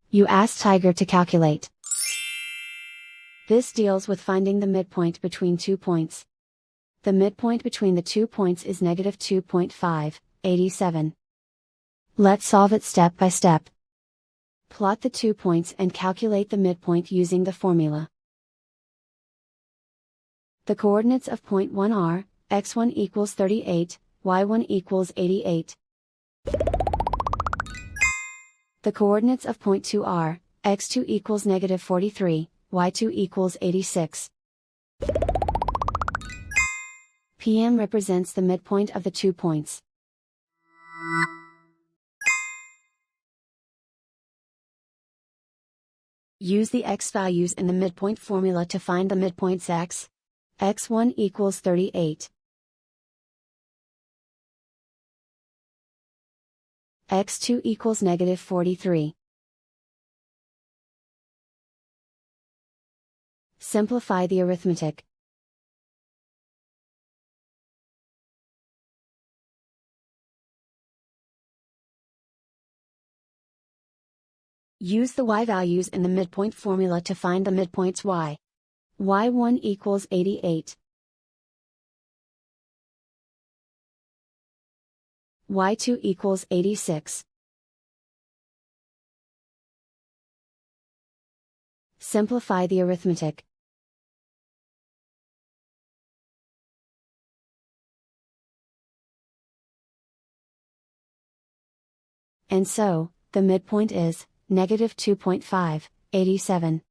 You ask Tiger to calculate. This deals with finding the midpoint between 2 points. The midpoint between the 2 points is negative 2.587. Let's solve it step by step. Plot the 2 points and calculate the midpoint using the formula. The coordinates of point 1 are, x1 equals 38, y1 equals 88. The coordinates of point 2 are, x2 equals negative 43, y2 equals 86. PM represents the midpoint of the 2 points. Use the x values in the midpoint formula to find the midpoints x. x1 equals 38. x2 equals negative 43. Simplify the arithmetic. Use the y values in the midpoint formula to find the midpoints y. y1 equals 88. y2 equals 86. Simplify the arithmetic. And so, the midpoint is negative 2.587.